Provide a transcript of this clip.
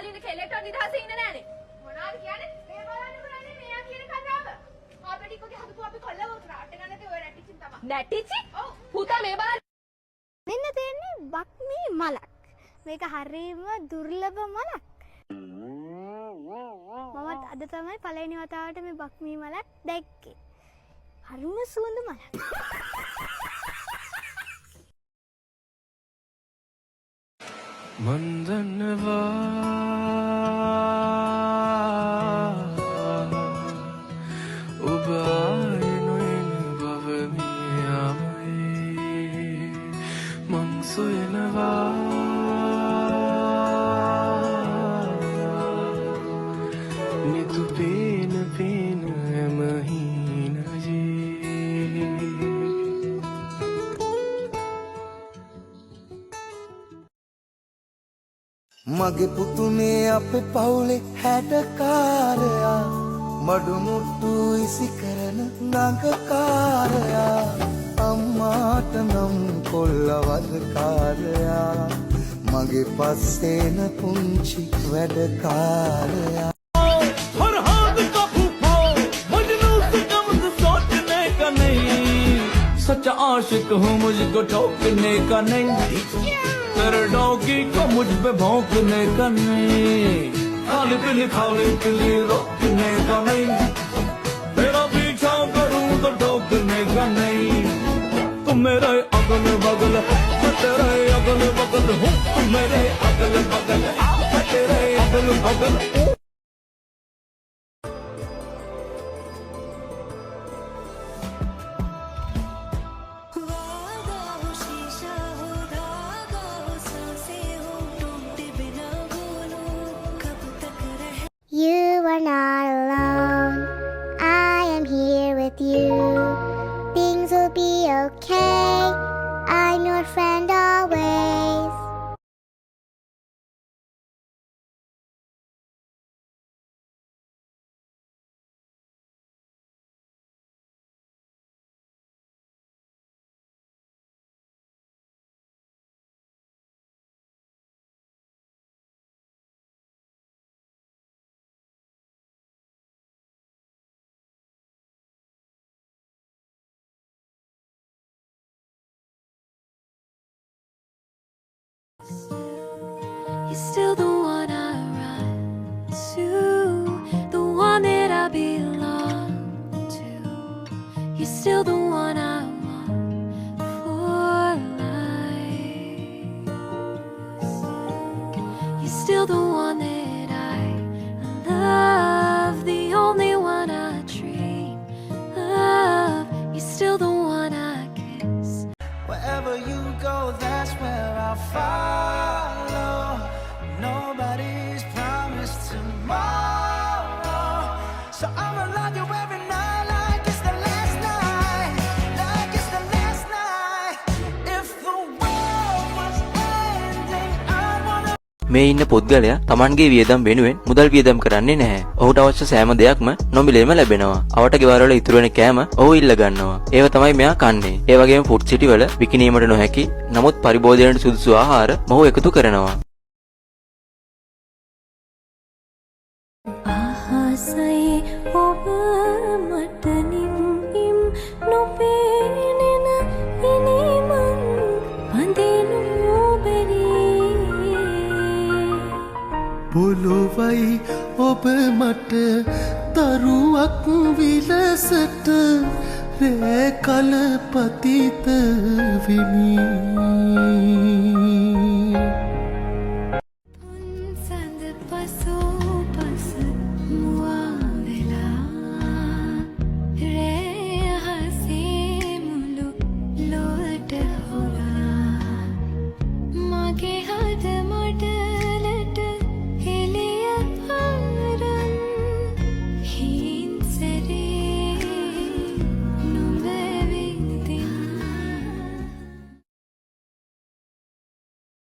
ඉන්න කෙලෙක්ට නිදහසේ ඉන්න නෑනේ. මොනවද කියන්නේ? මේ බලන්න කරන්නේ මෙයා කියන කතාව. අපිට ඉක්කගේ හදපු අපි කොල්ලව උතරාට ගන්නතේ ඔය නැටිචින් තමයි. නැටිචි? ඔව්. පුතා මේ බලන්න. මෙන්න තියෙන්නේ බක්මී මලක්. මේක හරියම දුර්ලභ මලක්. මමත් අද තමයි පළවෙනි වතාවට මේ බක්මී මලක් දැක්කේ. හරිම සුවඳ මලක්. මන්දන්නවා ඔබ ආයෙනොයින බවමියමයි මං සොයනවා නිතු පේන පේන එමහිනජී මගේ පුතුනේ අපේ පවුලේ හැඩකාරයා මඩු මුට්ටු ඉසි කරන නගකාරයා අම්මාට නම් කොල්ලවදකාරයා මගේ පස්සේන පුංචි වැඩකාරයා फरहाद का भूखो मजनू से कम सोचने का नहीं सच्चा आशिक हूँ मुझको ठोकने का नहीं तेरे डॉगी को मुझ पे भौंकने का नहीं खाली पीली रोकने का नहीं तेरा पीछा करूँ तो ठोकने का नहीं तुम मेरे अगल बगल मैं तेरे अगल बगल हूँ तुम मेरे अगल बगल मैं तेरे अगल बगल हूँ You are not alone. I am here with you. Things will be okay. I'm your friend always. You're still the one I run to, the one that I belong to. You're still the one I want for life. You're still the one that I love, the only one I dream of. You're still the one I kiss. Wherever you go, that's where I'll follow. Nobody's promised tomorrow, so I'ma love you every night like it's the last night, like it's the last night. If the world was ending, I wanna. මේ ඉන්න පුද්ගලයා Tamanගේ වියදම් වෙනුවෙන් මුදල් වියදම් කරන්නේ නැහැ. ඔහුට අවශ්‍ය සෑම දෙයක්ම නොමිලේම ලැබෙනවා. අවට ගෙවල් වල ඉතුරු වෙන කෑම ඔහු ඉල්ල ගන්නවා. ඒව තමයි මෙයා කන්නේ. ඒ වගේම ෆුඩ් සිටි වල විකිණීමට නොහැකි නමුත් පරිභෝජනයට සුදුසු ආහාර මොහු එකතු කරනවා. ආහසයි ඔබ මට නිම්ිම් නොපේනෙන ඉනිමන් වඳිනු බැරි පොළොවයි ඔබ මට දරුවක් විලසට රේ කල පතිත වෙමි